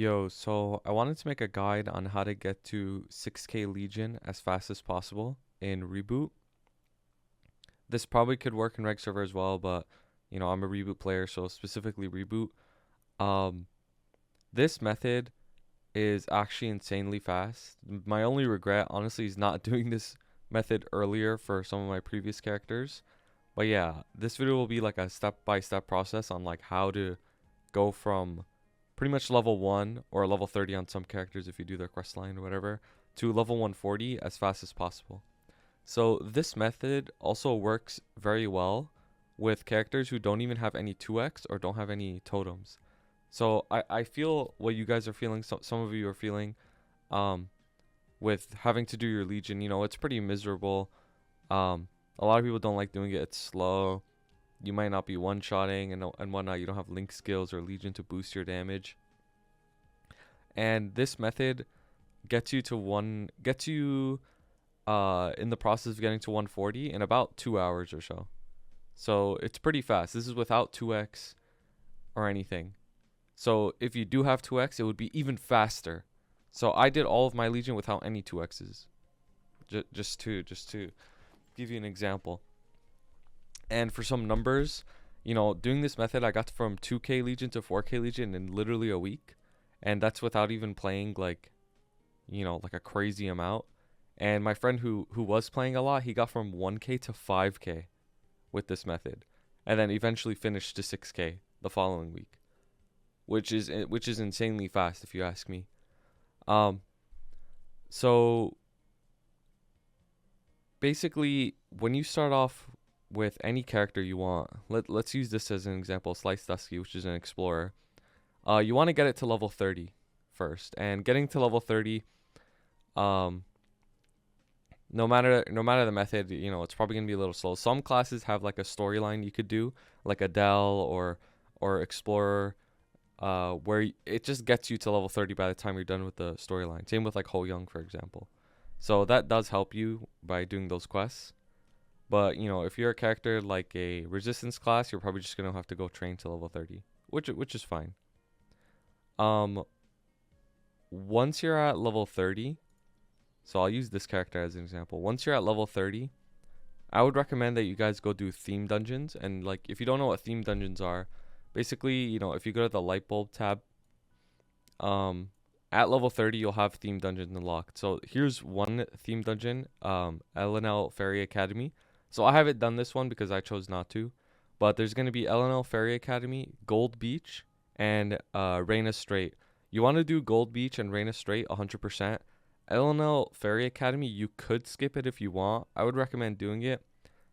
Yo, so I wanted to make a guide on how to get to 6k Legion as fast as possible in Reboot. This probably could work in Reg server as well, but I'm a Reboot player, so specifically Reboot. Um, this method is actually insanely fast. My only regret, honestly, is not doing this method earlier for some of my previous characters. But yeah, this video will be like a step-by-step process on like how to go from pretty much level 1 or level 30 on some characters if you do their quest line or whatever to level 140 as fast as possible. So this method also works very well with characters who don't even have any 2x or don't have any totems. So I feel what you guys are feeling, some of you are feeling um, with having to do your Legion. It's pretty miserable. A lot of people don't like doing it. It's slow. You might not be one-shotting and whatnot. You don't have link skills or Legion to boost your damage. And this method gets you in the process of getting to 140 in about 2 hours or so. So it's pretty fast. This is without 2x or anything. So if you do have 2x, it would be even faster. So I did all of my Legion without any 2x's. Just to give you an example. And for some numbers, doing this method, I got from 2k Legion to 4k Legion in literally a week. And that's without even playing like a crazy amount. And my friend who was playing a lot, he got from 1k to 5k with this method. And then eventually finished to 6k the following week. Which is insanely fast if you ask me. So basically when you start off with any character you want, let's use this as an example, Slice Dusky, which is an explorer. You want to get it to level 30 first, and getting to level 30, no matter the method, it's probably gonna be a little slow. Some classes have like a storyline you could do, like Adele or Explorer, where it just gets you to level 30 by the time you're done with the storyline. Same with like Ho Young, for example. So that does help you by doing those quests. But if you're a character like a resistance class, you're probably just gonna have to go train to level 30, which is fine. Once you're at level 30, so I'll use this character as an example. Once you're at level 30, I would recommend that you guys go do theme dungeons. And like, if you don't know what theme dungeons are, basically, if you go to the light bulb tab, at level 30, you'll have theme dungeons unlocked. So here's one theme dungeon, Ellinel Fairy Academy. So I haven't done this one because I chose not to, but there's going to be Ellinel Fairy Academy, Gold Beach, and Reina Strait. You want to do Gold Beach and Reina Strait 100%. Ellinel Fairy Academy, you could skip it if you want. I would recommend doing it.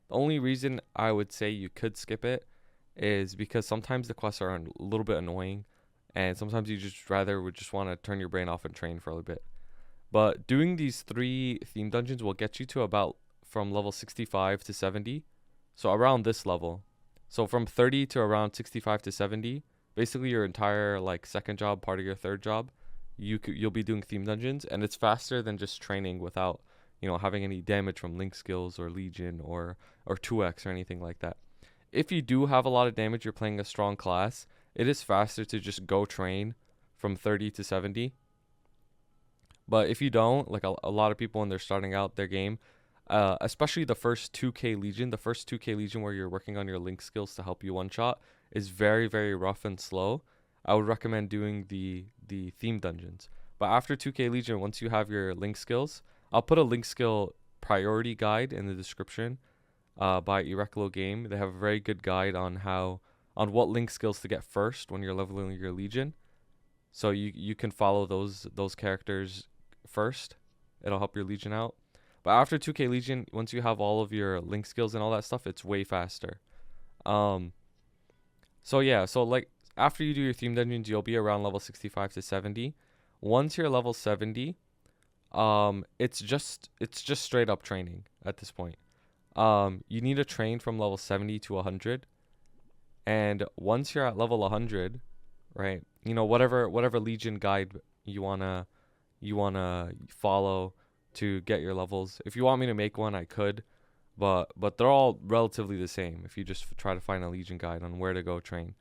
The only reason I would say you could skip it is because sometimes the quests are a little bit annoying, and sometimes you would just want to turn your brain off and train for a little bit. But doing these 3 theme dungeons will get you to about from level 65 to 70. So around this level. So from 30 to around 65 to 70, basically your entire like second job, part of your third job, you'll be doing theme dungeons, and it's faster than just training without having any damage from link skills or Legion or 2x or anything like that. If you do have a lot of damage, you're playing a strong class, it is faster to just go train from 30 to 70. But if you don't, like a lot of people when they're starting out their game, especially the first 2k Legion where you're working on your link skills to help you one shot, is very, very rough and slow. I would recommend doing the theme dungeons. But after 2k Legion, once you have your link skills, I'll put a link skill priority guide in the description by Ireklo Game. They have a very good guide on what link skills to get first when you're leveling your Legion. So you can follow those characters first. It'll help your Legion out. But after 2k Legion, once you have all of your link skills and all that stuff, it's way faster. So yeah, so like after you do your theme dungeons, you'll be around level 65 to 70. Once you're level 70, it's just straight up training at this point. You need to train from level 70 to 100. And once you're at level 100, right? Whatever Legion guide you wanna follow to get your levels. If you want me to make one, I could, but they're all relatively the same. If you just try to find a Legion guide on where to go train.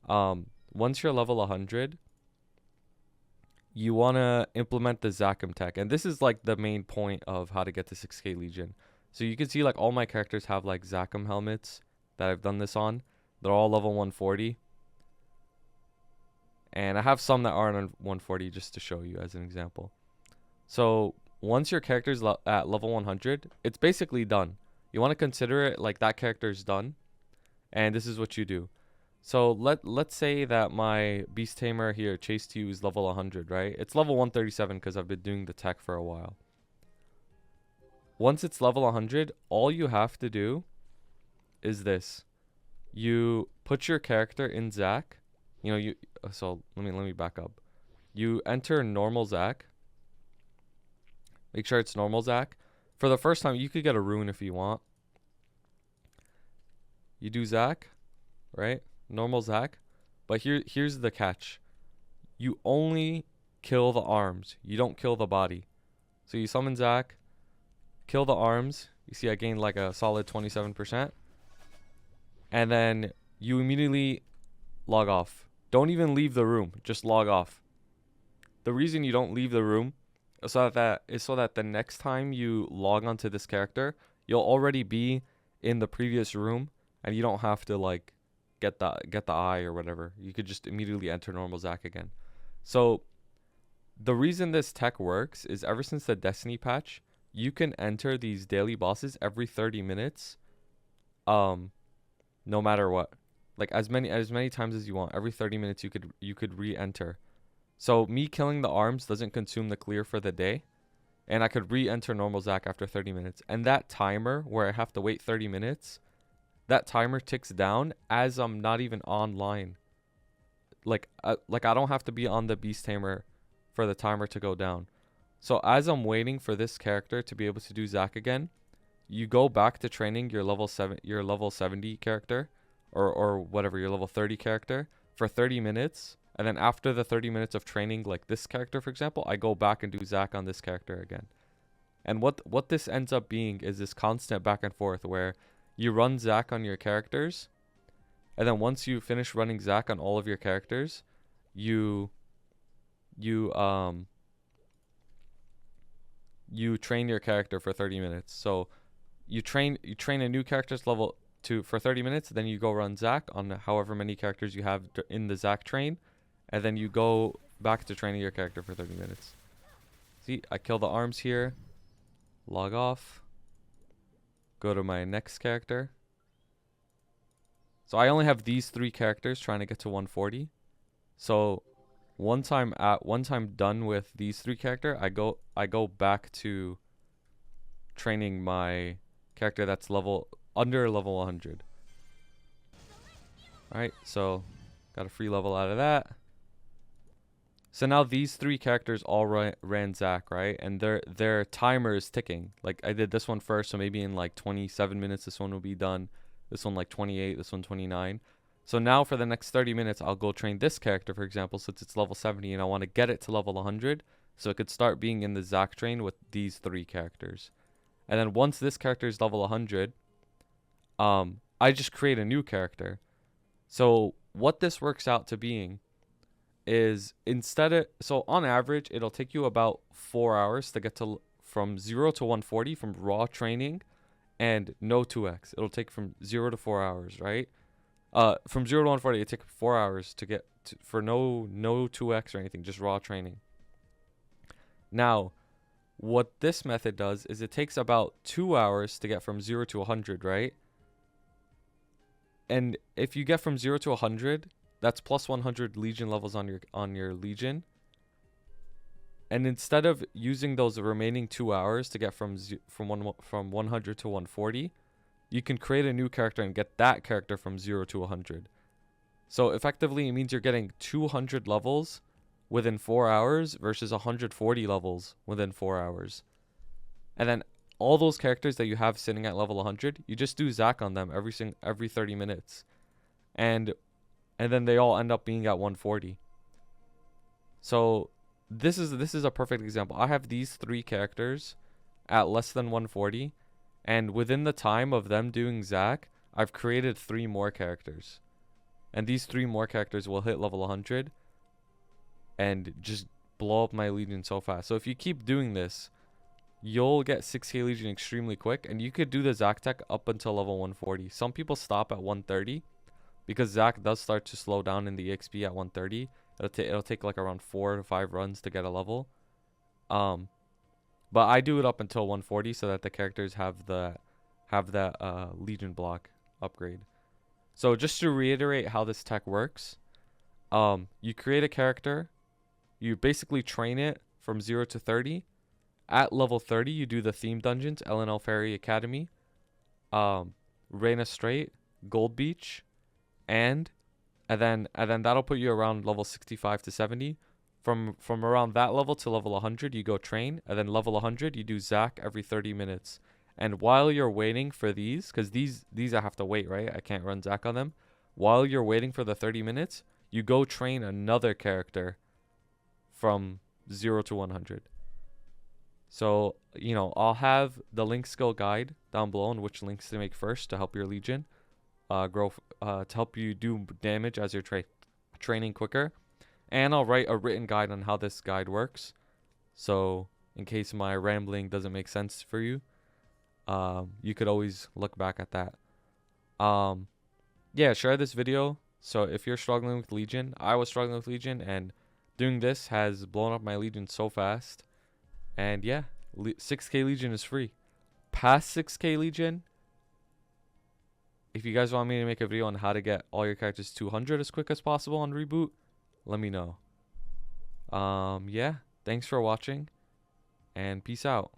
Once you're level 100, you want to implement the Zakum tech. And this is like the main point of how to get to 6k Legion. So you can see like all my characters have like Zakum helmets that I've done this on. They're all level 140. And I have some that aren't on 140 just to show you as an example. So once your character's at level 100, it's basically done. You want to consider it like that character's done. And this is what you do. So let's say that my Beast Tamer here, Chase to You, is level 100, right? It's level 137 because I've been doing the tech for a while. Once it's level 100, all you have to do is this. You put your character in Zac. You know, so let me back up. You enter normal Zac. Make sure it's normal Zac. For the first time, you could get a rune if you want. You do Zac, right? Normal Zac. But here's the catch. You only kill the arms. You don't kill the body. So you summon Zac, kill the arms. You see I gained like a solid 27%. And then you immediately log off. Don't even leave the room. Just log off. The reason you don't leave the room is so that the next time you log onto this character, you'll already be in the previous room and you don't have to like get the eye or whatever. You could just immediately enter normal Zac again. So the reason this tech works is ever since the Destiny patch, you can enter these daily bosses every 30 minutes, no matter what. Like as many times as you want. Every 30 minutes you could re-enter. So me killing the arms doesn't consume the clear for the day, and I could re-enter normal Zac after 30 minutes. And that timer where I have to wait 30 minutes, that timer ticks down as I'm not even online. Like I don't have to be on the Beast Tamer for the timer to go down. So as I'm waiting for this character to be able to do Zac again, you go back to training your level 70 character or whatever, your level 30 character for 30 minutes. And then after the 30 minutes of training, like this character, for example, I go back and do Zac on this character again. And what this ends up being is this constant back and forth where you run Zac on your characters. And then once you finish running Zac on all of your characters, you train your character for 30 minutes. So you train a new character's level for 30 minutes. Then you go run Zac on however many characters you have in the Zac train. And then you go back to training your character for 30 minutes. See, I kill the arms here. Log off. Go to my next character. So I only have these 3 characters trying to get to 140. So once I'm done with these 3 characters, I go back to training my character that's under level 100. Alright, so got a free level out of that. So now these 3 characters all ran Zac, right? And their timer is ticking. Like I did this one first, so maybe in like 27 minutes this one will be done. This one like 28, this one 29. So now for the next 30 minutes, I'll go train this character, for example, since it's level 70 and I want to get it to level 100 so it could start being in the Zac train with these 3 characters. And then once this character is level 100, I just create a new character. So what this works out to being is so on average, it'll take you about 4 hours to get from 0 to 140 from raw training and no 2x. It'll take from 0 to 4 hours, right? From 0 to 140, it takes 4 hours to get for no 2x or anything, just raw training. Now, what this method does is it takes about 2 hours to get from 0 to 100, right? And if you get from 0 to 100, that's plus 100 Legion levels on your Legion. And instead of using those remaining 2 hours to get from 100 to 140, you can create a new character and get that character from 0 to 100. So effectively, it means you're getting 200 levels within 4 hours versus 140 levels within 4 hours. And then all those characters that you have sitting at level 100, you just do Zac on them every 30 minutes. And then they all end up being at 140. So this is a perfect example. I have these 3 characters at less than 140, and within the time of them doing Zac, I've created 3 more characters. And these 3 more characters will hit level 100 and just blow up my Legion so fast. So if you keep doing this, you'll get 6k Legion extremely quick, and you could do the Zac tech up until level 140. Some people stop at 130 because Zac does start to slow down in the EXP at 130. It'll take like around 4 to 5 runs to get a level. But I do it up until 140 so that the characters have that Legion block upgrade. So just to reiterate how this tech works, you create a character, you basically train it from 0 to 30. At level 30, you do the theme dungeons, Ellinel Ferry Academy, Reina Strait, Gold Beach, and then that'll put you around level 65 to 70. From around that level to level 100, you go train, and then level 100, you do Zac every 30 minutes. And while you're waiting for these, because these I have to wait, right? I can't run Zac on them. While you're waiting for the 30 minutes, you go train another character from 0 to 100. So, you know, I'll have the link skill guide down below on which links to make first to help your Legion grow, to help you do damage as you're training quicker. And I'll write a written guide on how this guide works. So, in case my rambling doesn't make sense for you, you could always look back at that. Yeah, share this video. So, if you're struggling with Legion, I was struggling with Legion, and doing this has blown up my Legion so fast. And yeah, 6k Legion is free. Past 6k Legion, if you guys want me to make a video on how to get all your characters 200 as quick as possible on Reboot, let me know. Yeah, thanks for watching, and peace out.